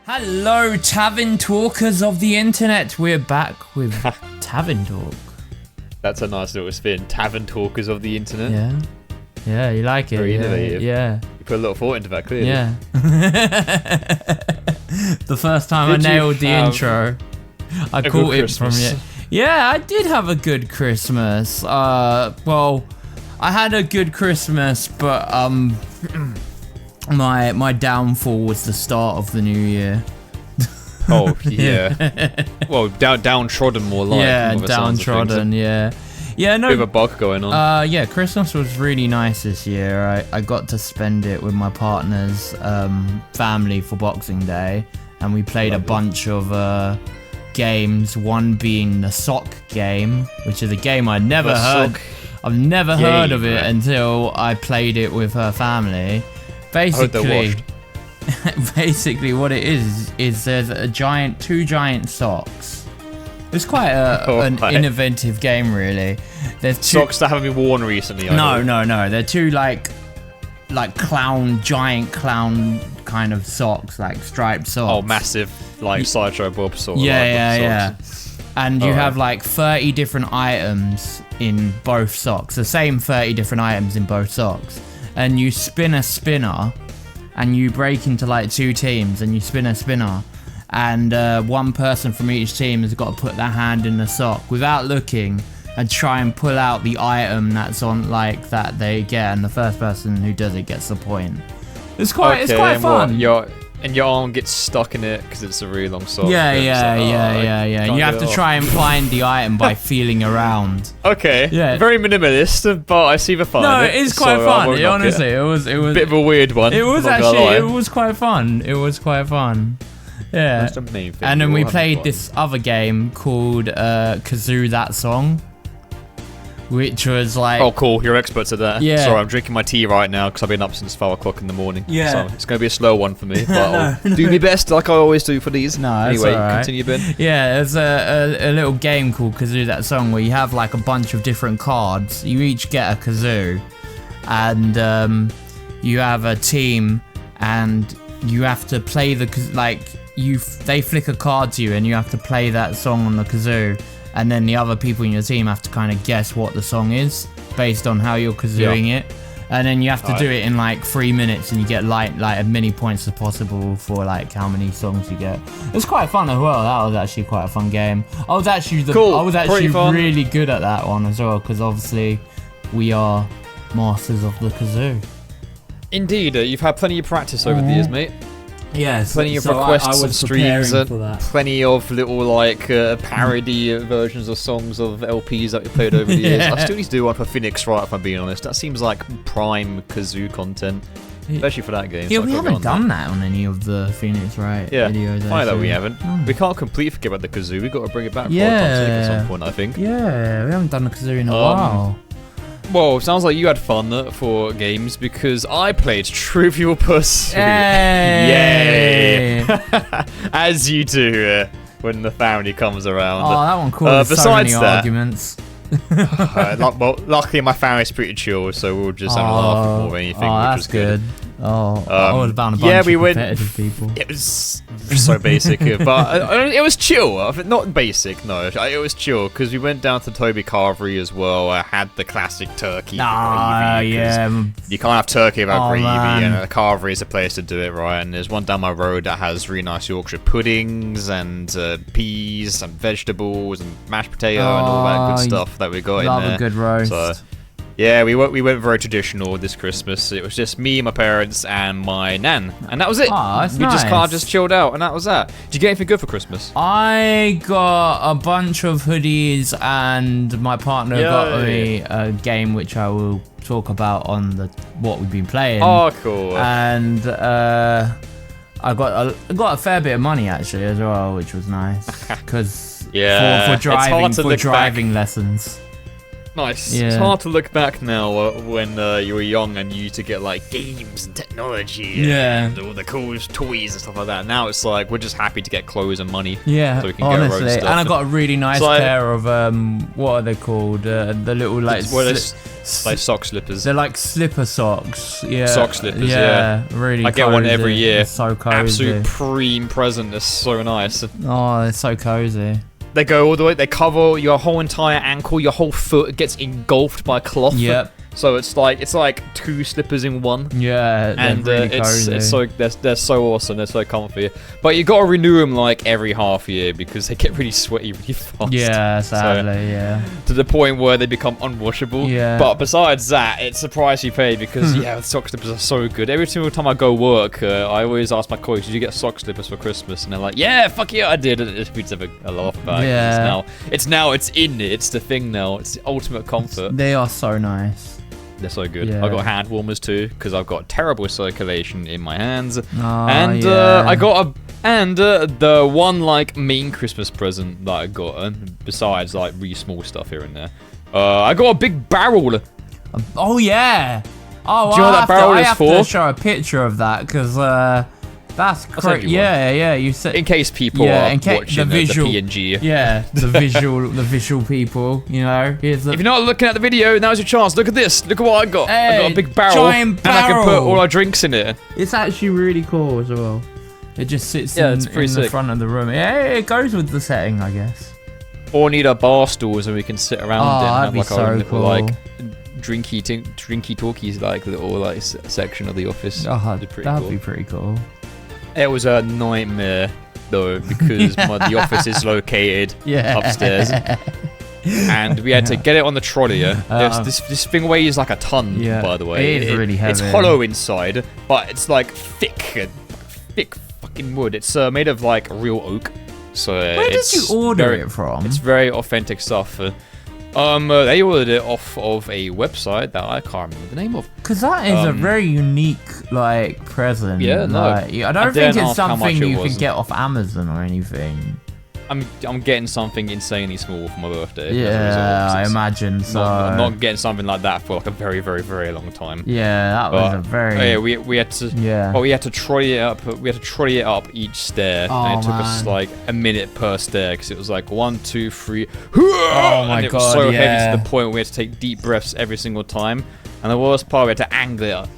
Hello, Tavern Talkers of the internet. We're back with Tavern Talk. That's a nice little spin. Tavern Talkers of the internet. Yeah. Yeah, you like it. Very yeah. innovative. Yeah. You put a lot of thought into that, clearly. Yeah. The first time I nailed the intro, I caught it from you. Yeah, I did have a good Christmas. Well, I had a good Christmas, but my downfall was the start of the new year. Oh yeah. Well, downtrodden more like. Yeah, downtrodden. Yeah. Yeah, no. Bit of a bug going on. Yeah, Christmas was really nice this year. I got to spend it with my partner's family for Boxing Day, and we played a bunch of games. One being the sock game, which is a game I'd never heard. I've never heard of it until I played it with her family. Basically, what it is there's two giant socks. It's quite an innovative game, really. There's socks that haven't been worn recently. No. They're two like giant clown kind of socks, like striped socks. Oh, massive, like Sideshow Bob sort of. Yeah. And you have like 30 different items in both socks. The same 30 different items in both socks. And you spin a spinner, and you break into like two teams, and you spin a spinner. And one person from each team has got to put their hand in the sock without looking and try and pull out the item that's on, like, that they get, and the first person who does it gets the point. It's quite fun. And your arm gets stuck in it because it's a really long sock. Yeah. You have to try and find the item by feeling around. Okay. Yeah. Very minimalist, but I see the fun. No, it is quite fun. Honestly, it was a bit of a weird one. It was actually. It was quite fun. Yeah. That's the main thing. And then we played this other game called Kazoo That Song, which was like... Oh, cool. You're experts at that. Yeah. Sorry, I'm drinking my tea right now because I've been up since 5 o'clock in the morning. Yeah. So it's going to be a slow one for me, but I'll do my best like I always do for these. No, anyway, right. Continue, Ben. Yeah, there's a little game called Kazoo That Song where you have like a bunch of different cards. You each get a kazoo, and you have a team, and you have to play the... They flick a card to you and you have to play that song on the kazoo, and then the other people in your team have to kind of guess what the song is based on how you're kazooing it, and then you have to do it in like 3 minutes, and you get like as many points as possible for like how many songs you get. It's quite fun as well. That was actually quite a fun game. I was actually really good at that one as well, because obviously we are masters of the kazoo. Indeed, you've had plenty of practice over the years, mate. Yes, plenty of requests and streams, and plenty of little parody versions of songs of LPs that we played over the years. I still need to do one for Phoenix, right? If I'm being honest, that seems like prime kazoo content, especially for that game. Yeah, we haven't done that on any of the Phoenix Wright videos. I know we haven't. We can't completely forget about the kazoo. We've got to bring it back for at some point, I think. Yeah, we haven't done a kazoo in a while. Well, sounds like you had fun for games, because I played Trivial Pursuit. Yay! As you do when the family comes around. Oh, that one caused so many arguments. Luckily my family's pretty chill, so we'll just have a laugh more than anything, which was good. I was about a bunch of competitive people. It was so basic, but it was chill. Not basic, no. It was chill, because we went down to Toby Carvery as well. I had the classic turkey gravy. Yeah. You can't have turkey without gravy, man. and Carvery is a place to do it, right? And there's one down my road that has really nice Yorkshire puddings and peas and vegetables and mashed potato and all that good stuff that we got in there. Love a good roast. So, yeah, we went very traditional this Christmas. It was just me, my parents, and my nan, and that was it. We just chilled out, and that was that. Did you get anything good for Christmas? I got a bunch of hoodies, and my partner got me a game which I will talk about on what we've been playing. Oh, cool. And I got a fair bit of money actually as well, which was nice, because for driving lessons. Nice. Yeah. It's hard to look back now when you were young and you used to get like games and technology and all the cool toys and stuff like that. Now it's like we're just happy to get clothes and money. Yeah, so we can honestly. get our own stuff. And I got a really nice pair of what are they called? The little like like sock slippers. They're like slipper socks. Yeah. Sock slippers. Yeah. Really. I get one every year. It's so cozy. Absolute preem present. They're so nice. Oh, it's so cozy. They go all the way. They cover your whole entire ankle. Your whole foot gets engulfed by cloth. Yep. So it's like two slippers in one. Yeah, and really it's so they're so awesome. They're so comfy. But you gotta renew them like every half year because they get really sweaty really fast. Yeah, sadly, yeah. To the point where they become unwashable. Yeah. But besides that, it's a price you pay because the sock slippers are so good. Every single time I go work, I always ask my colleagues, "Did you get sock slippers for Christmas?" And they're like, "Yeah, fuck yeah, I did." And we just have a laugh about it. Yeah. It's the thing now. It's the ultimate comfort. They are so nice. They're so good. Yeah. I got hand warmers too because I've got terrible circulation in my hands. Oh, and yeah. I got the one like main Christmas present that I got, besides like really small stuff here and there. I got a big barrel. Oh yeah. Oh, do you know what that barrel is for? I have to show a picture of that because that's crazy. Yeah. You said in case people are watching the PNG. Yeah, the visual people. You know, if you're not looking at the video, now's your chance. Look at this. Look at what I got. Hey, I got a big barrel, giant and I can put all our drinks in it. It's actually really cool as well. It just sits in the front of the room. Yeah, it goes with the setting, I guess. Or need our bar stools and we can sit around and have like our little like drinky talkies like little like section of the office. Oh, that'd be pretty cool. It was a nightmare though because the office is located upstairs, and we had to get it on the trolley. This thing weighs like a ton, by the way. It is really heavy. It's hollow inside, but it's like thick fucking wood. It's made of like real oak. So where did you order it from? It's very authentic stuff. They ordered it off of a website that I can't remember the name of. Because that is a very unique, like, present. Yeah, no. Like, I don't think it's something you can get off Amazon or anything. I'm getting something insanely small for my birthday. Yeah, I imagine so. I'm not getting something like that for like a very, very, very long time. Yeah, that was a very. Oh, yeah, we had to. Yeah. Well, we had to trolley it up. We had to trolley it up each stair, and it took us like a minute per stair because it was like 1, 2, 3. Oh my god! It was so heavy to the point where we had to take deep breaths every single time. And the worst part, we had to angle it up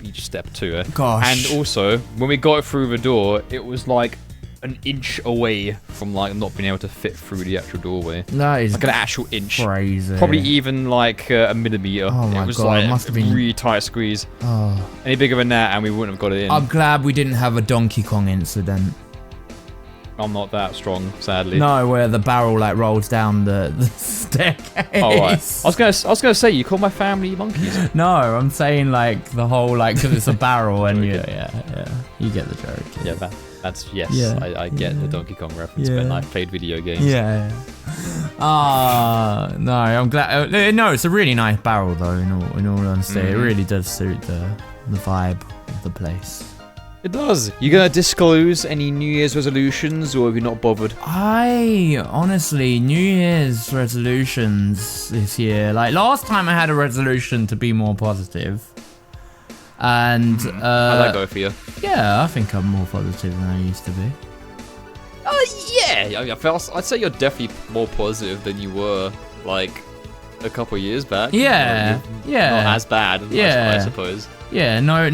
each step too. Gosh. And also, when we got it through the door, it was like an inch away from like not being able to fit through the actual doorway. That is like an actual inch. Crazy. Probably even like a millimeter. Oh my it was god! like It must have been really tight squeeze. Oh. Any bigger than that, and we wouldn't have got it in. I'm glad we didn't have a Donkey Kong incident. I'm not that strong, sadly. No, where the barrel like rolls down the staircase. Oh right. I was gonna say you call my family monkeys. No, I'm saying like the whole like because it's a barrel and you get the joke. Yeah, that's yes. Yeah, I get the Donkey Kong reference, but I've played video games. Yeah. No, I'm glad. No, it's a really nice barrel though. In all honesty, it really does suit the vibe of the place. It does. You gonna disclose any New Year's resolutions, or have you not bothered? Honestly, New Year's resolutions this year. Like last time, I had a resolution to be more positive, and how'd that go for you? Yeah, I think I'm more positive than I used to be. I'd say you're definitely more positive than you were like a couple of years back. Yeah, not as bad. I suppose. Yeah, not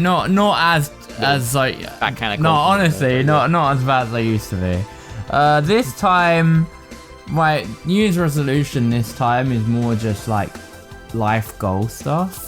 as like that kind of. No, honestly, not as bad as I used to be. This time, my New Year's resolution this time is more just like life goal stuff.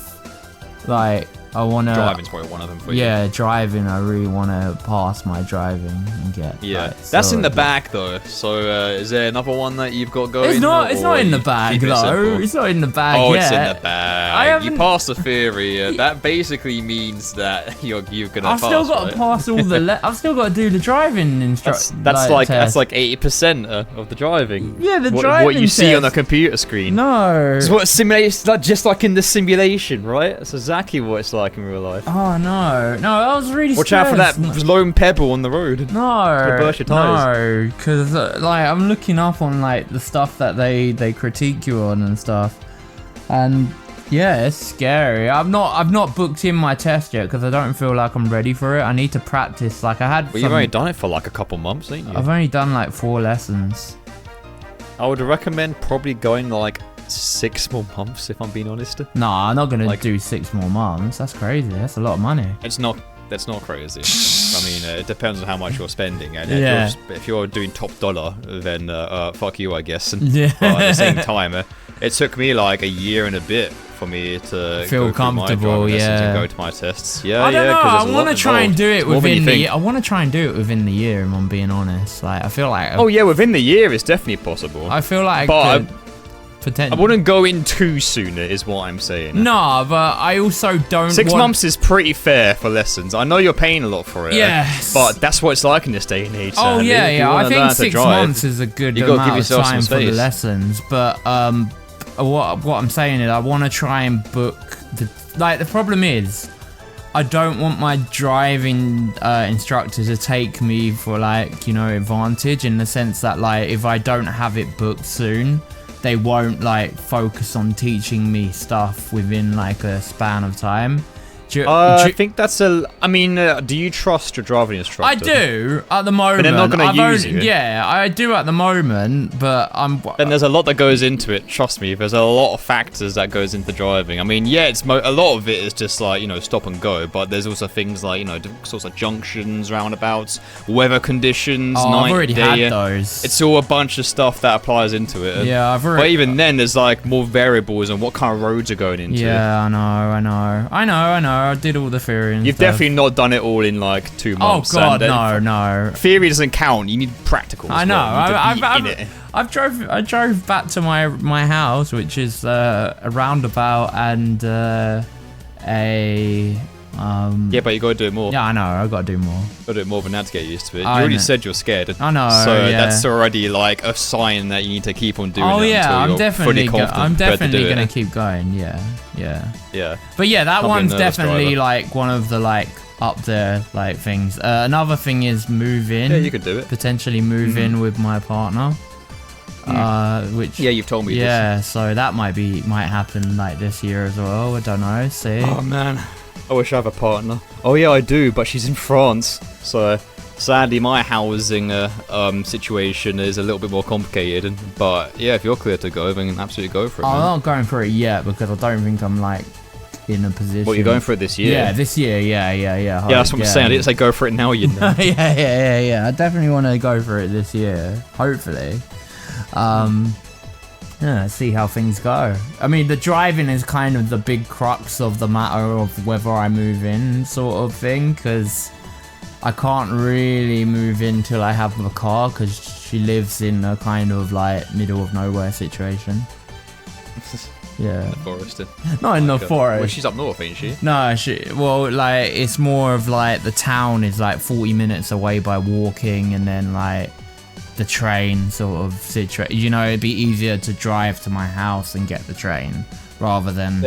Like I wanna. Driving's probably one of them for you. Yeah, driving. I really wanna pass my driving and get. Yeah, that's in the bag though. So is there another one that you've got going? It's not in the bag though. It's not in the bag yet. Oh, it's in the bag. You passed the theory. That basically means that you're gonna. I've still got to pass all the. I've still got to do the driving instruction. That's like 80% of the driving. Yeah, the driving. What you see on the computer screen. No. It's what simulates. Just like in the simulation, right? That's exactly what it's like in real life. Oh no, I was really Watch stressed. out for that lone pebble on the road. No, because like I'm looking up on like the stuff that they critique you on and stuff, And yeah, it's scary. I've not booked in my test yet because I don't feel like I'm ready for it. I need to practice. Like I had. Well, you've only done it for like a couple months, ain't you? I've only done like 4 lessons. I would recommend probably going like 6 more months, if I'm being honest. No, I'm not gonna do 6 more months. That's crazy. That's a lot of money. That's not crazy. I mean, it depends on how much you're spending, and if you're doing top dollar, then fuck you, I guess. Yeah. But at the same time, it took me like a year and a bit for me to feel go comfortable, my and go to my tests. Yeah, I don't know. I want to try and do it within the. I want to try and do it within the year. If I'm being honest, like I feel like. Oh yeah, within the year is definitely possible. I feel like. I wouldn't go in too soon, is what I'm saying. No, but I also don't. 6 months is pretty fair for lessons. I know you're paying a lot for it. Yes. But that's what it's like in this day and age. Oh yeah. I think 6 months is a good amount of time for the lessons. But what I'm saying is I want to try and book the problem is I don't want my driving instructor to take me for advantage in the sense that like if I don't have it booked soon, they won't like focus on teaching me stuff within like a span of time. I think that's I mean, do you trust your driving instructor? I do at the moment. But they're not going to use you. Yeah, I do at the moment, but Then there's a lot that goes into it. Trust me, there's a lot of factors that goes into driving. I mean, yeah, a lot of it is just like stop and go, but there's also things like different sorts of junctions, roundabouts, weather conditions, night, I've already day. had those. It's all a bunch of stuff that applies into it. Yeah, But even then, there's like more variables on what kind of roads are going into. Yeah, I know. I did all the theory and You've stuff. definitely not done it all in like 2 months. Oh god, no. Theory doesn't count. You need practicals. I know. I drove back to my house, which is a roundabout and a. Yeah, but you gotta do it more. Yeah, I know. I gotta do more. Gotta do it more than that to get used to it. You already said you're scared. I know. So yeah. that's already like a sign that you need to keep on doing it. Oh yeah, I'm definitely gonna keep going. Yeah. But yeah, that one's definitely like one of the like up there like things. Another thing is move in. Yeah, you could do it. Potentially move in with my partner. Which you've told me. Yeah, so that might happen like this year as well. I don't know. See. Oh man, I wish I have a partner. Oh yeah, I do, but she's in France, so sadly my housing situation is a little bit more complicated. But yeah, if you're clear to go, then absolutely go for it. I'm not going for it yet because I don't think I'm like in a position. Well, you're going for it this year? Yeah, this year. Yeah. Yeah, that's what I'm saying. I didn't say go for it now, you know. yeah. I definitely want to go for it this year. Hopefully. Yeah, see how things go. I mean, the driving is kind of the big crux of the matter of whether I move in sort of thing, because I can't really move in till I have a car because she lives in a kind of like middle of nowhere situation. Yeah. In the forest. Not in the forest. Well, she's up north, ain't she? No, well, like, it's more of like the town is like 40 minutes away by walking, and then like the train sort of situation. You know, it'd be easier to drive to my house and get the train rather than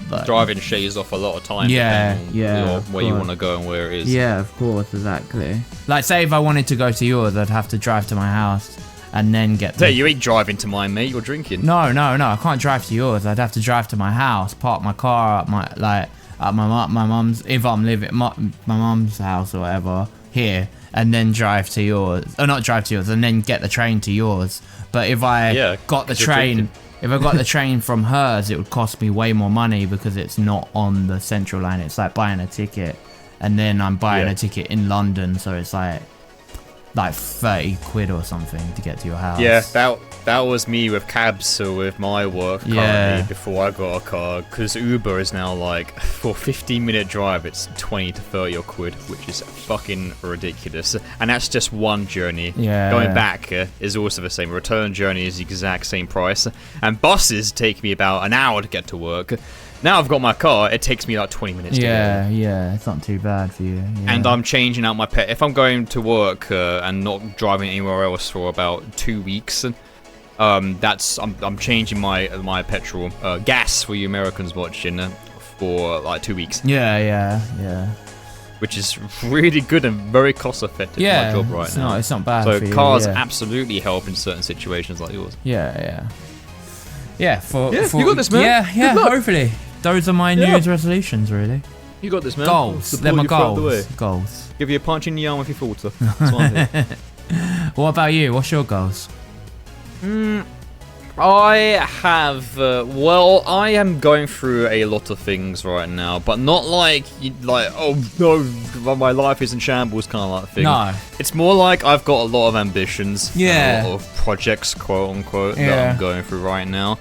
like, driving shaves off a lot of time. Yeah. Where you want to go and where it is. Yeah, of course, exactly. Like, say if I wanted to go to yours, I'd have to drive to my house and then get. Hey, you ain't driving to mine, mate. You're drinking. No. I can't drive to yours. I'd have to drive to my house, park my car at my mum's, if I'm living my mum's house or whatever here, and then drive to yours. Or not drive to yours, and then get the train to yours. But if I got the train, if I got the train from hers, it would cost me way more money because it's not on the central line. It's like buying a ticket, and then I'm buying a ticket in London, so it's like 30 quid or something to get to your house. Yeah, that was me with cabs with my work currently before I got a car, because Uber is now like, for a 15-minute drive, it's 20 to 30 or quid, which is fucking ridiculous. And that's just one journey. Yeah. Going back is also the same. Return journey is the exact same price. And buses take me about an hour to get to work. Now I've got my car, it takes me like 20 minutes to get Yeah, it's not too bad for you. Yeah. And I'm changing out my pet. If I'm going to work and not driving anywhere else for about 2 weeks, I'm changing my petrol gas for you Americans watching for like 2 weeks. Yeah. Which is really good and very cost effective for my job right now. It's not bad. So for you, cars absolutely help in certain situations like yours. Yeah. Yeah, you got this, man. Yeah, hopefully. Those are my New Year's resolutions, really. You got this, man. Goals. They're my goals. Goals. Give you a punch in the arm if you falter. That's what I do. What about you? What's your goals? I have, I am going through a lot of things right now, but not like, oh no, my life is in shambles kind of like thing. No. It's more like I've got a lot of ambitions, a lot of projects, quote unquote, that I'm going through right now.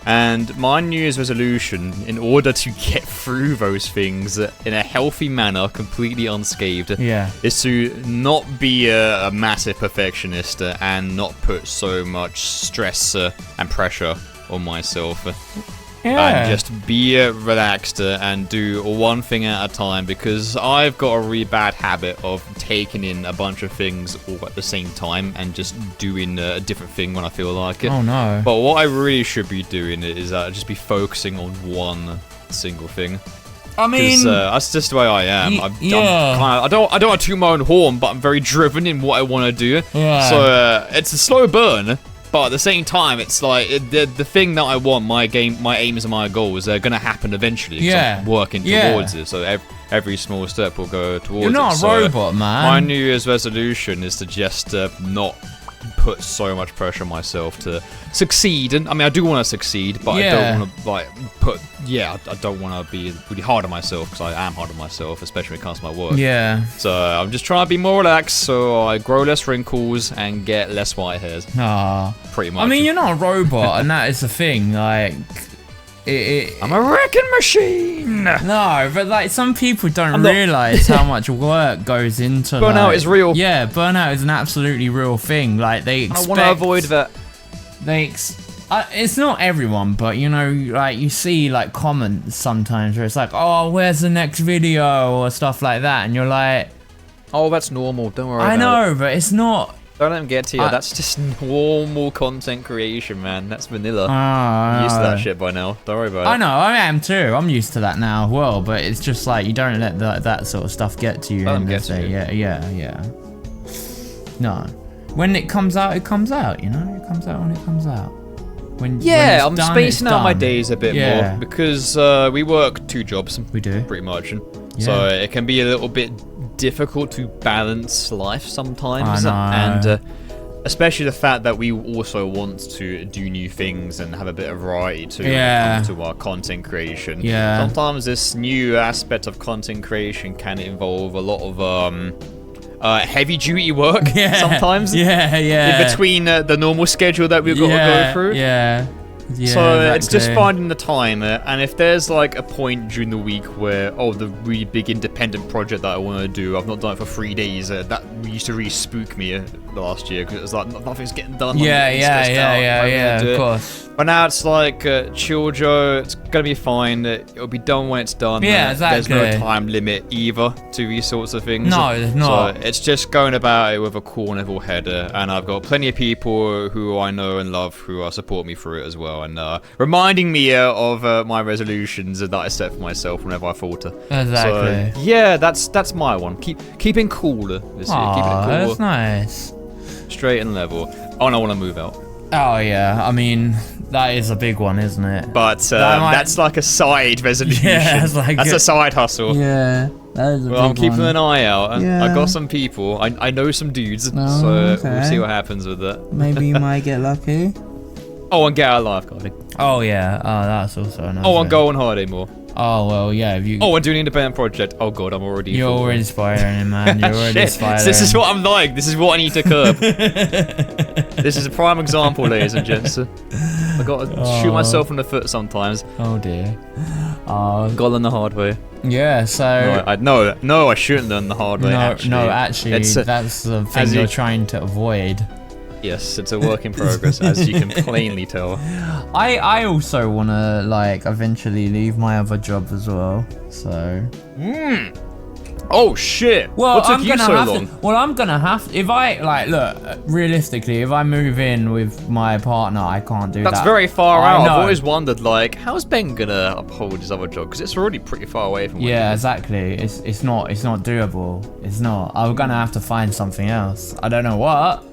And my New Year's resolution, in order to get through those things in a healthy manner, completely unscathed, is to not be a massive perfectionist and not put so much stress and pressure on myself. And just be relaxed and do one thing at a time, because I've got a really bad habit of taking in a bunch of things all at the same time and just doing a different thing when I feel like it. Oh no. But what I really should be doing is just be focusing on one single thing. I mean, that's just the way I am. I don't want to toot my own horn, but I'm very driven in what I want to do. Yeah. So it's a slow burn. But at the same time, it's like the thing that I want, my aims and my goals are gonna happen eventually. I'm working towards it. So every small step will go towards it. You're not a robot, man. My New Year's resolution is to just not put so much pressure on myself to succeed. And I mean, I do want to succeed, but I don't want to I don't want to be really hard on myself, because I am hard on myself, especially when it comes to my work. Yeah. So I'm just trying to be more relaxed, so I grow less wrinkles and get less white hairs. Pretty much. I mean, you're not a robot, and that is the thing. Like, I'm a wrecking machine. No, but like some people don't realize how much work goes into burnout is real. Yeah, burnout is an absolutely real thing. Like they expect, I want to avoid that. It's not everyone, but you know, like you see like comments sometimes where it's like, "Oh, where's the next video?" or stuff like that, and you're like, "Oh, that's normal. Don't worry." I know, but it's not. Don't let them get to you. That's just normal content creation, man. That's vanilla. I'm used to that shit by now. Don't worry about it. I know, I am too. I'm used to that now as well. But it's just like you don't let that sort of stuff get to you. Yeah. No. When it comes out, it comes out. You know, it comes out when it comes out. When I'm done, spacing out my days a bit more, because we work 2 jobs. We do. Pretty much. So it can be a little bit difficult to balance life sometimes, and especially the fact that we also want to do new things and have a bit of variety to our content creation. Sometimes this new aspect of content creation can involve a lot of heavy duty work sometimes in between the normal schedule that we've got to go through. So it's just finding the time, and if there's like a point during the week where, the really big independent project that I want to do, I've not done it for 3 days, that used to really spook me last year, because it was like nothing's getting done. Of course. But now it's like, chill, Joe, it's gonna be fine, it'll be done when it's done. There's no time limit either to these sorts of things. No, there's not. So it's just going about it with a cool level head, and I've got plenty of people who I know and love who support me through it as well, and reminding me of my resolutions that I set for myself whenever I falter. Exactly. So, that's my one. Keeping cool this year. Keeping it cool. That's nice. Straight and level. Oh, and I want to move out. Oh yeah, I mean, that is a big one, isn't it? But that's like a side resolution. That's a side hustle. Yeah, that is a big one. I'm keeping an eye out. I got some people. I know some dudes, we'll see what happens with that. Maybe you might get lucky. And get out of lifeguarding. Oh yeah, that's also another. And go on holiday more. Oh well, yeah. If you. And do an independent project. Oh god, I'm already. You're already spiraling, man. You're already spiraling. This is what I'm like. This is what I need to curb. This is a prime example, ladies and gents. I got to shoot myself in the foot sometimes. Oh dear. Got to learn the hard way. Yeah. So. No, I shouldn't learn the hard way. No, actually, that's the thing you're trying to avoid. Yes, it's a work in progress, as you can plainly tell. I also want to, eventually leave my other job as well, so... Oh shit! Well, what took you so long? I'm gonna have to, if I, like, look, realistically, if I move in with my partner, I can't do that. That's very far out. I've always wondered, like, how's Ben gonna uphold his other job? Because it's already pretty far away from where Yeah, exactly. It's not doable. It's not. I'm gonna have to find something else. I don't know what,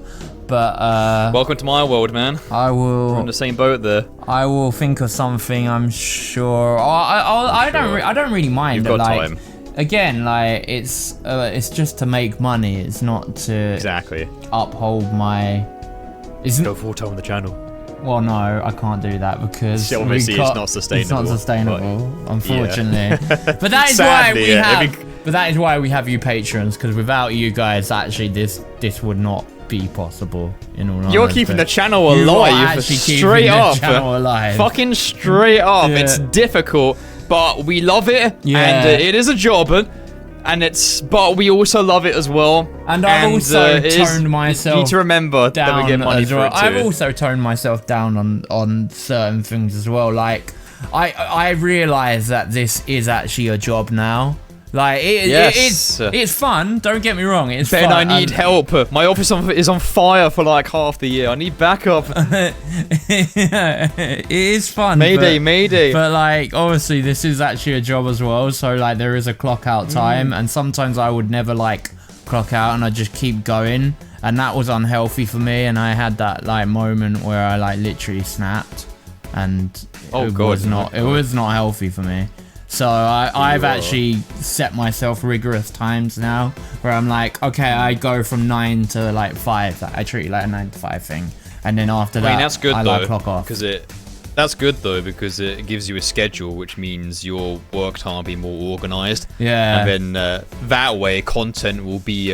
but welcome to my world, man. I will. We're on the same boat there. I will think of something. I'm sure. I don't really mind. You've got like, time. Again, like it's just to make money. It's not to uphold my. Go full time on the channel. Well, no, I can't do that because obviously it's not sustainable. It's not sustainable, unfortunately. Yeah. But that is Sadly, why we have. But that is why we have you patrons, because without you guys, actually, this would not be possible. In all honesty, you're keeping the channel alive. Straight up, fucking straight up. Yeah. It's difficult, but we love it, Yeah. and it is a job. But we also love it as well. And I've also toned myself. You need to remember that we get money for it too. I've also toned myself down on certain things as well. Like, I realise that this is actually a job now. Like, it's fun. Don't get me wrong. It's Ben, fun. I need help. My office is on fire for like half the year. I need backup. It is fun. Mayday. But like, obviously, this is actually a job as well. So like, there is a clock out time, and sometimes I would never like clock out, and I just keep going, and that was unhealthy for me. And I had that like moment where I like literally snapped, and it was not healthy for me. So I've actually set myself rigorous times now, where I'm like, okay, I go from 9 to like 5. I treat it like a 9 to 5 thing, and then after that, that's good I though, like clock off. That's good though, because it gives you a schedule, which means your work time will be more organized. Yeah. And then that way, content will be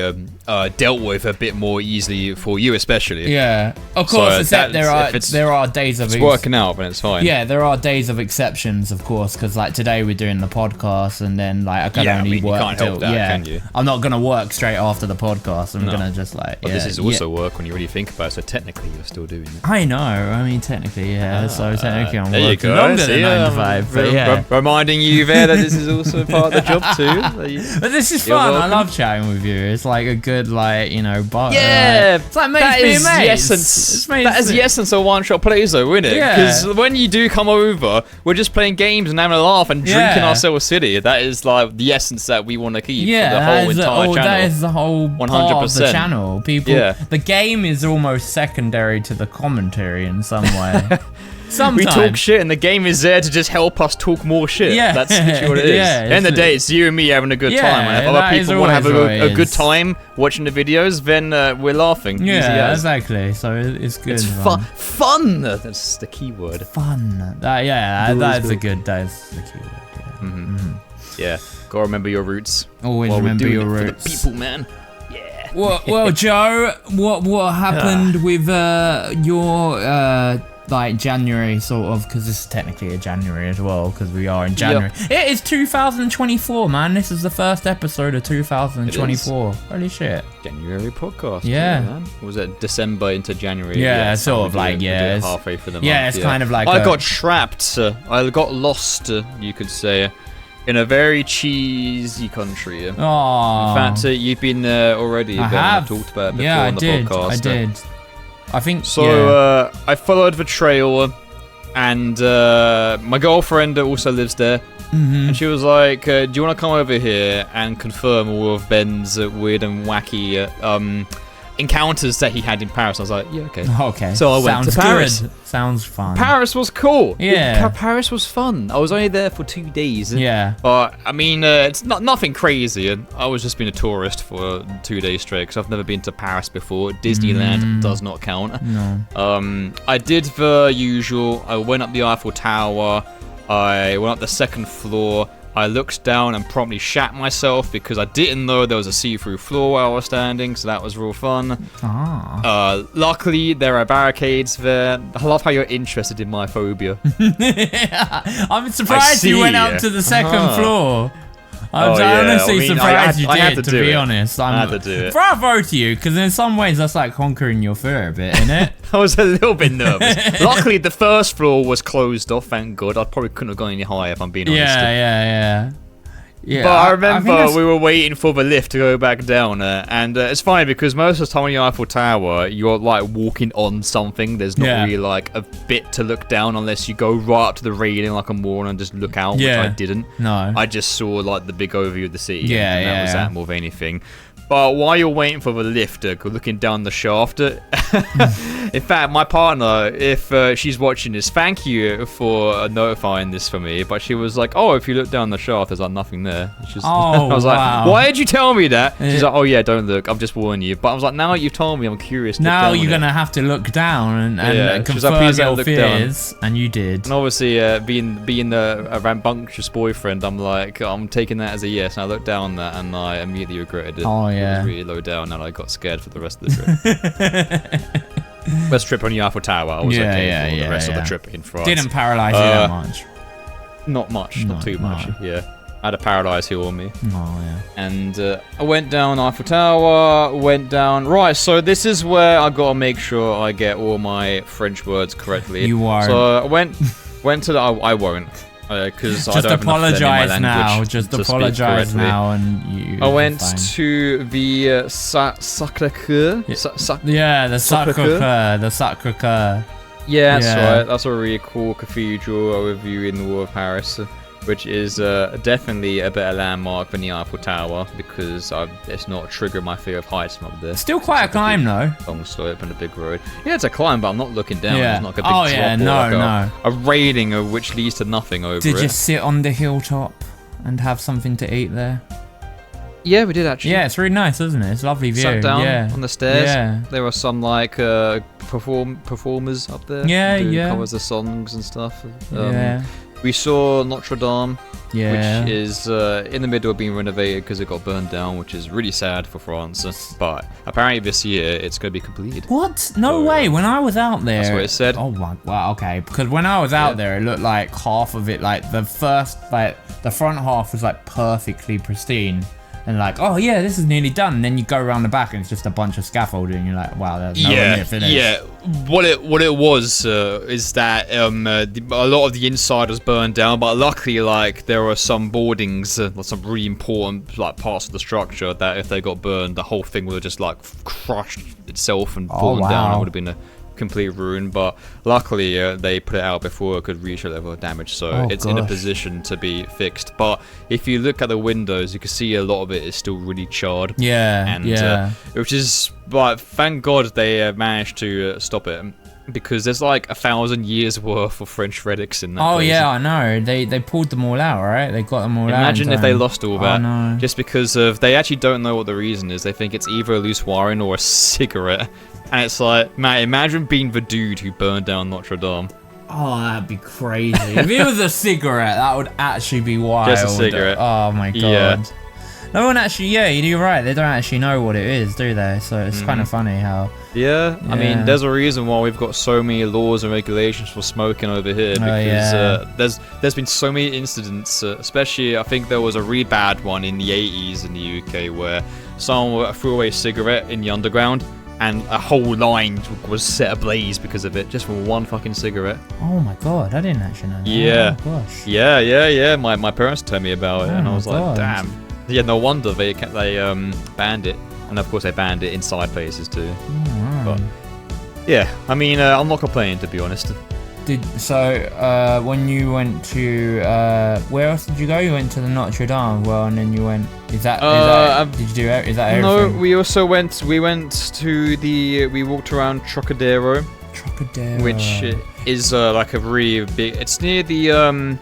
dealt with a bit more easily for you, especially. Yeah. Of course, except there are days of it's working out, but it's fine. Yeah, there are days of exceptions, of course, because like today we're doing the podcast, and then like I can only work. You can't help that, can you? I'm not gonna work straight after the podcast. I'm gonna just like. But this is also work when you really think about it. So technically, you're still doing it. I know. I mean, technically, yeah. So technically, I'm there working longer than 9 to 5. But yeah, reminding you there that this is also part of the job too. But this is fun. I love chatting with you. It's like a good yeah, it's like mates being mates. That is the essence of one-shot plays, though, isn't it? Because when you do come over, we're just playing games and having a laugh and drinking ourselves silly. That is like the essence that we want to keep for the whole entire channel. That is the whole 100%. Part of the channel. People, the game is almost secondary to the commentary in some way. Sometimes. We talk shit, and the game is there to just help us talk more shit. Yeah. That's literally what it is. At the end of the day, it's you and me having a good time. And if other people want to have a good time watching the videos, then we're laughing. Yeah, exactly. So it's good. It's fun. That's the key word. Fun. That's a good. That's the key word. Yeah. Gotta remember your roots. Always remember your roots. For the people, man. Yeah. Well, Joe, what happened with your like January sort of, because this is technically a January as well, because we are in January. It is 2024, man. This is the first episode of 2024. Holy shit. January podcast. Yeah. Man. Was it December into January? Yeah, sort of like, halfway through the month. Yeah, it's kind of like I got trapped. I got lost, you could say, in a very cheesy country. Oh. In fact, you've been there already. I have. Talked about it before on the podcast. I did. I think so. I followed the trail, and my girlfriend also lives there, and she was like, "Do you want to come over here and confirm all of Ben's weird and wacky encounters that he had in Paris?" I was like, "Yeah, okay." Okay. So I went to Paris. Good. Sounds fun. Paris was cool. Yeah. Paris was fun. I was only there for 2 days. Yeah. But I mean, it's nothing crazy. And I was just being a tourist for 2 days straight because I've never been to Paris before. Disneyland does not count. No. I did the usual. I went up the Eiffel Tower. I went up the second floor. I looked down and promptly shat myself because I didn't know there was a see-through floor where I was standing, so that was real fun. Luckily, there are barricades there. I love how you're interested in my phobia. I'm surprised you went up to the second floor. I'm honestly surprised you did, to be honest. I had to do it. Bravo to you, because in some ways that's like conquering your fear a bit, isn't it? I was a little bit nervous. Luckily, the first floor was closed off, thank God. I probably couldn't have gone any higher, if I'm being honest. Yeah. Yeah, but I remember we were waiting for the lift to go back down, and it's funny because most of the time on the Eiffel Tower, you're like walking on something. There's not really like a bit to look down unless you go right up to the railing like a moron and just look out, which I didn't. No. I just saw like the big overview of the city, and that was that more than anything. But while you're waiting for the lift, looking down the shaft, in fact, my partner, if she's watching this, thank you for notifying this for me. But she was like, "Oh, if you look down the shaft, there's like nothing there." I was like, "Why did you tell me that?" She's like, "Oh yeah, don't look. I'm just warning you." But I was like, "Now you've told me, I'm curious." Now you're gonna have to look down and confirm your fears, and you did. And obviously, being a rambunctious boyfriend, I'm like, I'm taking that as a yes. And I looked down that, and I immediately regretted it. Oh yeah. It was really low down, and I got scared for the rest of the trip. Best trip on the Eiffel Tower. I was okay for the rest of the trip in France. Didn't paralyze you that much. Not much, not too much. Yeah, I had a paralyze hill on me. Oh yeah. And I went down Eiffel Tower. Went down. Right, so this is where I gotta make sure I get all my French words correctly. You are. So I went to the. I won't. Because I don't apologize now. Just apologize now, and you. I went to the Sacré-Cœur. The Sacré-Cœur. The Sacré-Cœur. Yeah, that's right. That's a really cool cathedral overview in the wall of Paris, which is definitely a better landmark than the Eiffel Tower because it's not triggered my fear of heights from up there. Still quite a climb, though. Long slope and a big road. Yeah, it's a climb, but I'm not looking down. Yeah. It's not like a big drop or a railing of which leads to nothing over it. Did you sit on the hilltop and have something to eat there? Yeah, we did actually. Yeah, it's really nice, isn't it? It's a lovely view. Sat down on the stairs. Yeah. There were some like performers up there. Doing covers of songs and stuff. We saw Notre Dame, which is in the middle of being renovated because it got burned down, which is really sad for France. But apparently this year it's going to be completed. What? No way. When I was out there... That's what it said. Oh, wow, okay. Because when I was out there, it looked like half of it, like the front half was like perfectly pristine. And like, oh yeah, this is nearly done. And then you go around the back and it's just a bunch of scaffolding. And you're like, wow, there's nowhere near finished. Yeah, what it was is that a lot of the inside was burned down, but luckily, like, there were some boardings, some really important like parts of the structure that if they got burned, the whole thing would have just like crushed itself and fallen down. It would have been a complete ruin, but luckily they put it out before it could reach a level of damage, so it's in a position to be fixed. But if you look at the windows, you can see a lot of it is still really charred. Which is, but thank God they managed to stop it, because there's like 1,000 years worth of French relics in that place. Yeah, I know. They pulled them all out, right? They got them all out. Imagine if they lost all that, just because of they actually don't know what the reason is. They think it's either a loose wiring or a cigarette. And it's like, man, imagine being the dude who burned down Notre Dame. Oh, that'd be crazy. If it was a cigarette, that would actually be wild. Just a cigarette. Oh my god. Yeah. No one actually, you're right. They don't actually know what it is, do they? So it's kind of funny how... Yeah, I mean, there's a reason why we've got so many laws and regulations for smoking over here, because there's been so many incidents, especially I think there was a really bad one in the 80s in the UK where someone threw away a cigarette in the underground, and a whole line was set ablaze because of it, just for one fucking cigarette. Oh my god, I didn't actually know that. Yeah. Oh gosh. Yeah. My parents told me about it, and I was like, damn. Yeah, no wonder they banned it, and of course they banned it inside places too. Right. But yeah, I mean, I'm not complaining, to be honest. When you went to where else did you go? You went to the Notre Dame, and then you went. Is that did you do? Is that everything? No, we also went. We walked around Trocadero, which is like a really big. It's near the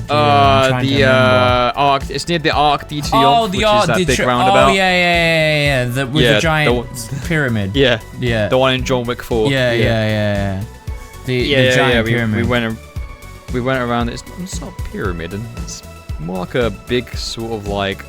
it's near the Arc de Triomphe, which is that big roundabout. Oh yeah. With the giant pyramid. Yeah. The one in John Wick 4. Yeah. The giant pyramid. We went around. It's not a pyramid, it's more like a big sort of like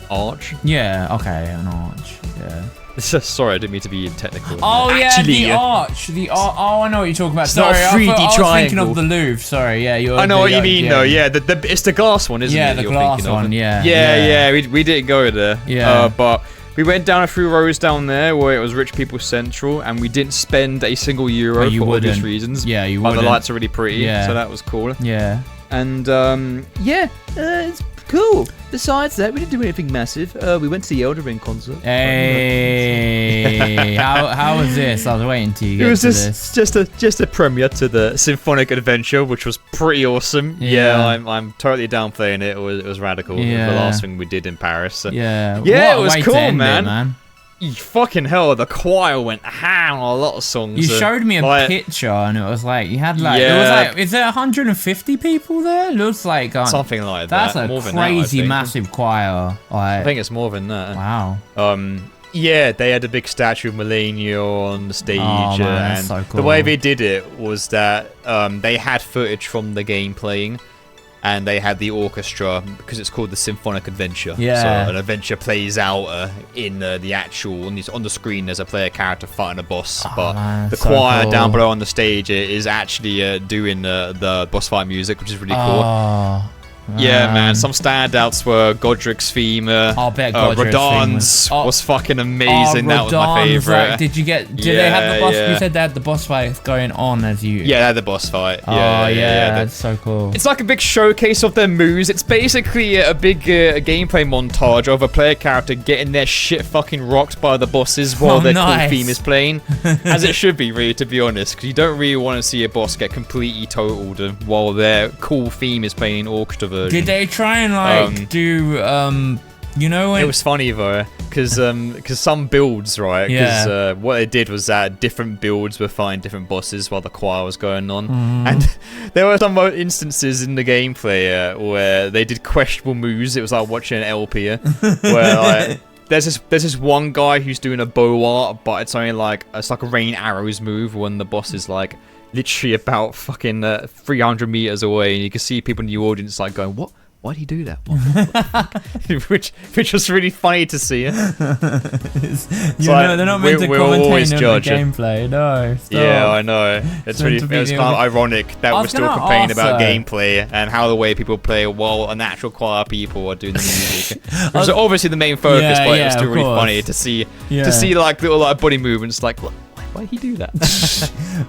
arch. Yeah. Okay, an arch. Yeah. Sorry, I didn't mean to be technical. Oh yeah, the arch. Oh, I know what you're talking about. It's Sorry, not a 3D I was triangle. thinking of the Louvre. Sorry, yeah. I know what you mean, though. Yeah, it's the glass one, isn't it? Yeah, the glass one. Yeah. Yeah. We didn't go there. Yeah. But we went down a few rows down there where it was Rich People Central, and we didn't spend a single euro for obvious reasons. Yeah, you wouldn't. wouldn't. The lights are really pretty. Yeah. So that was cool. Yeah. And it's Cool. Besides that, we didn't do anything massive. We went to the Elden Ring concert. Hey, how was this? I was waiting to get to this. Just a premiere to the Symphonic adventure, which was pretty awesome. Yeah, I'm totally downplaying it. It was radical. Yeah. The last thing we did in Paris. Yeah, it was cool, man. Fucking hell, the choir went ham on a lot of songs. You showed me a picture, and it was like you had it was like, is there 150 people there? It looks like something like that. That's a crazy massive choir. I think it's more than that. Wow. Yeah, they had a big statue of Melania on the stage, and so cool. The way they did it was that they had footage from the game playing. And they had the orchestra, because it's called the Symphonic Adventure. Yeah. So an adventure plays out in the actual, on the screen there's a player character fighting a boss. But the choir down below on the stage is actually doing the boss fight music, which is really cool. Yeah, man. Some standouts were Godric's theme. I'll bet Godric's Radahn's was fucking amazing. That was my favorite. Did they have the boss? You said they had the boss fight going on as you. Yeah, they had the boss fight. That's so cool. It's like a big showcase of their moves. It's basically a big gameplay montage of a player character getting their shit fucking rocked by the bosses while their cool theme is playing, as it should be, really, to be honest. Because you don't really want to see a boss get completely totaled while their cool theme is playing orchestra version. Did they try and do you know when... It was funny though, because some builds, right? Because what they did was that different builds were fighting different bosses while the choir was going on, and there were some instances in the gameplay where they did questionable moves. It was like watching an LP where like there's this one guy who's doing a bow art, but it's only like a rain arrows move when the boss is like literally about fucking 300 meters away, and you can see people in the audience like going, "What? Why did he do that?" which was really funny to see. They're not meant to commentate on the gameplay. No. Stop. Yeah, I know. It was kind of ironic that we're still complaining about gameplay and how the way people play while an actual choir people are doing the music. It was obviously the main focus, but it was still really funny to see like little like body movements like. Why did he do that?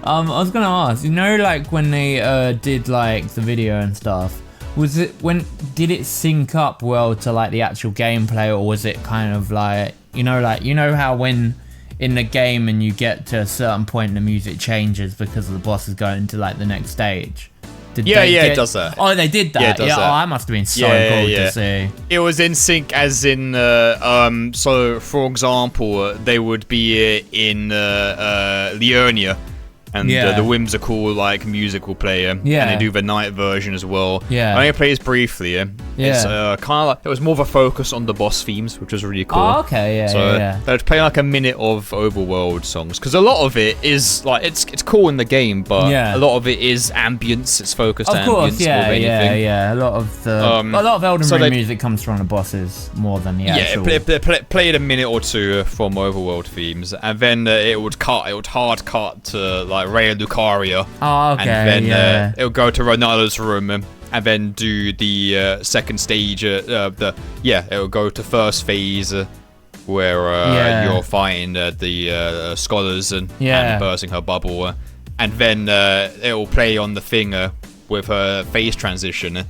I was gonna ask, like when they did like the video and stuff, did it sync up well to like the actual gameplay, or was it kind of like how when in the game and you get to a certain point the music changes because the boss is going to like the next stage? It does that. Oh, they did that. Yeah, it does that. Oh, that must have been so cool to see. It was in sync, as in, so for example, they would be in Liurnia, and the whimsical like musical player, and they do the night version as well. I only played this briefly. It's kind of like it was more of a focus on the boss themes, which was really cool. Oh, okay, they'd play like a minute of overworld songs, because a lot of it is like it's cool in the game, but a lot of it is ambience. It's focused on ambience more than anything. A lot of Elden Ring music comes from the bosses more than the actual. They played a minute or two from overworld themes, and then it would hard cut to like Raya Lucaria. Oh, okay. And then it would go to Ronaldo's room, and then do the second stage. It will go to first phase, where you're fighting the scholars and bursting her bubble, and then it will play on the thing with her phase transition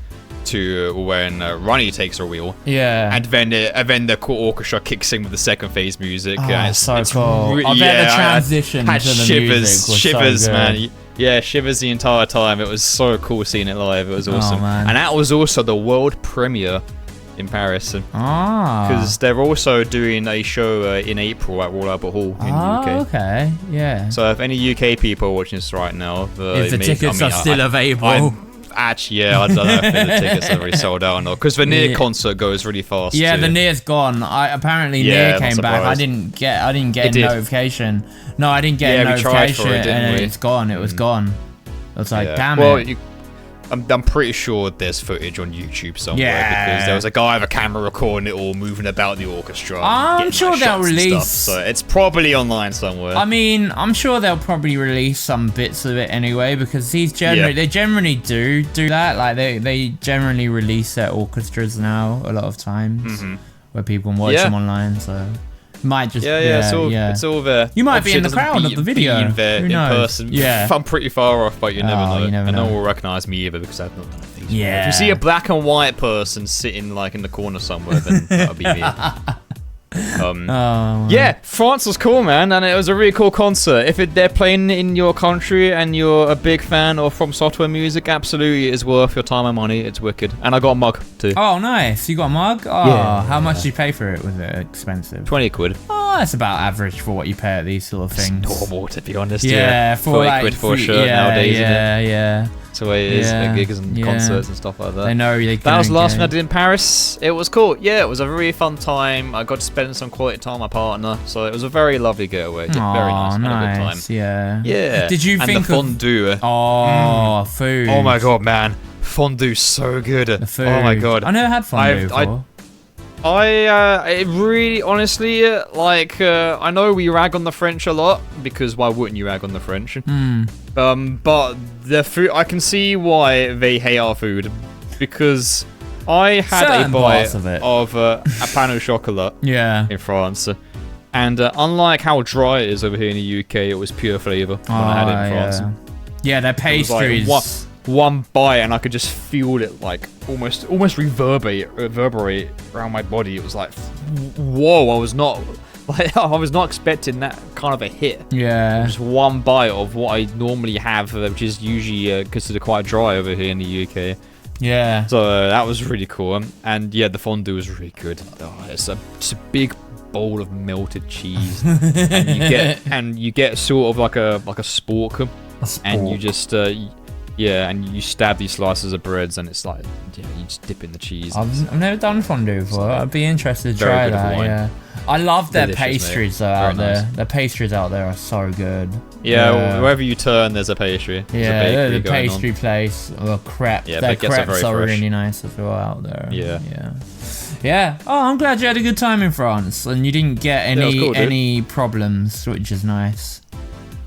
to when Ronnie takes her wheel. And then the orchestra kicks in with the second phase music. It's so cool. I bet the transition to the music was shivers, so good. Man. Yeah, shivers the entire time. It was so cool seeing it live. It was awesome. Man. And that was also the world premiere in Paris. Because they're also doing a show in April at Royal Albert Hall in the UK. Okay, yeah. So if any UK people are watching this right now, if the tickets are still available. Actually, I don't know if the tickets are already sold out or not, because the Nier concert goes really fast. Yeah, the Nier's gone. Nier came back. I didn't get a notification. No, I didn't get a notification, and it's gone. It was gone. I was like, damn it. I'm pretty sure there's footage on YouTube somewhere, because there was a guy with a camera recording it all, moving about the orchestra. I'm sure they'll release. So it's probably online somewhere. I mean, I'm sure they'll probably release some bits of it anyway, because they generally do that. Like they generally release their orchestras now a lot of times, where people can watch them online. So. Might just it's all there. You might be in the crowd of the video. Who knows? In person. Yeah, I'm pretty far off, but you never know. You never and know. no one will recognise me either, because I've not done a thing. Yeah. If you see a black and white person sitting like in the corner somewhere, then that'll be me. Yeah, France was cool, man, and it was a really cool concert. If they're playing in your country and you're a big fan of From Software music, absolutely it is worth your time and money. It's wicked. And I got a mug too. Oh, nice. You got a mug? Oh, Yeah. How much did you pay for it? Was it expensive? 20 quid. Oh, that's about average for what you pay at these sort of things. It's normal, to be honest. Yeah, for 40 like quid for a shirt nowadays, isn't it? Yeah. That's the way it is at gigs and concerts and stuff like that. I know. That was the last thing I did in Paris. It was cool. Yeah, it was a really fun time. I got to spend some quality time with my partner, so it was a very lovely getaway. Very nice. Had a good time. Yeah. Yeah. Did you think the fondue? Food. Oh my god, man. Fondue's so good. The food. Oh my god. I never had fondue before. It really, honestly, I know we rag on the French a lot, because why wouldn't you rag on the French? But the food, I can see why they hate our food, because I had Certain a bite parts of it. of a pan au chocolat in France, and unlike how dry it is over here in the UK, it was pure flavour when I had it in France. Yeah, their pastries. It was like one bite, and I could just feel it like almost reverberate around my body. It was like, whoa! I was not expecting that kind of a hit. Yeah. Just one bite of what I normally have, which is usually considered quite dry over here in the UK. Yeah. So that was really cool, and yeah, the fondue was really good. Oh, it's a big bowl of melted cheese, and you get sort of like a spork. And you just and you stab these slices of breads, and it's like, you just dip in the cheese. I've never done fondue before. I'd be interested to try that. Yeah, I love their pastries though out there. Their pastries out there are so good. Yeah, wherever you turn, there's a pastry. Yeah, the pastry place or crepe. Yeah, their crepes are really nice as well out there. Yeah. Oh, I'm glad you had a good time in France and you didn't get any problems, which is nice.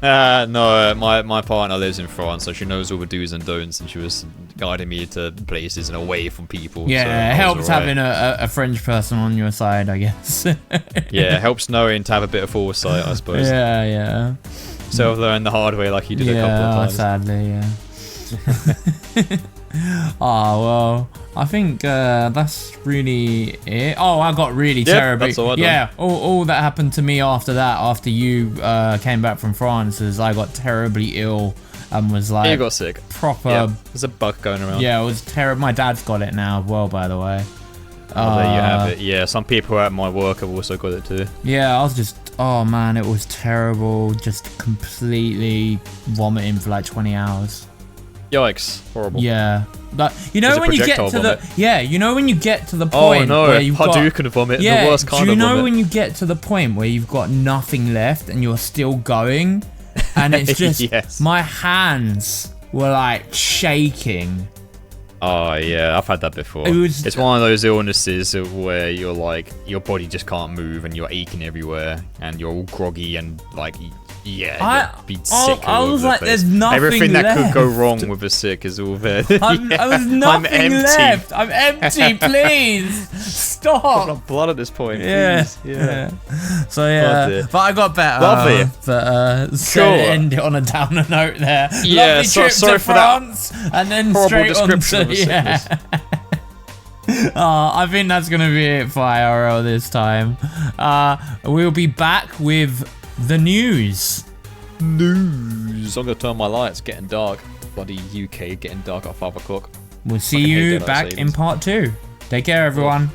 No, my partner lives in France, so she knows all the do's and don'ts, and she was guiding me to places and away from people. Yeah, so it helps having a French person on your side, I guess. Yeah, it helps knowing to have a bit of foresight, I suppose. Yeah. Self-learn the hard way like you did a couple of times. Sadly, yeah. Oh, well, I think that's really it. Oh, I got really terribly... That's all I done. Yeah, all that happened to me after that, after you came back from France, is I got terribly ill and was like... You got sick. Proper... Yeah, there's a bug going around. Yeah, it was terrible. My dad's got it now as well, by the way. Oh, there you have it. Yeah, some people at my work have also got it too. Yeah, I was just... Oh, man, it was terrible. Just completely vomiting for like 20 hours. Yikes! Horrible. Yeah, but you know when you get to the when you get to the point where you've got Hadouken vomit, the worst kind of vomit. Do you know when you get to the point where you've got nothing left and you're still going, and it's just my hands were like shaking. Oh yeah, I've had that before. It's one of those illnesses where you're like your body just can't move and you're aching everywhere and you're all groggy and like. Yeah, be sick. I was like, there's nothing Everything left. that could go wrong with a sick is all there. I was nothing left. I'm empty. Please stop. I'm on blood at this point. Yeah. So yeah, but I got better. Lovely. But so end it on a downer note there. Yeah. Lovely trip to France, and then straight on to I think that's gonna be it for IRL this time. We'll be back with the news. I'm gonna turn my lights. Getting dark. Bloody UK getting dark at 5 o'clock. We'll see you back in part 2. Take care, everyone.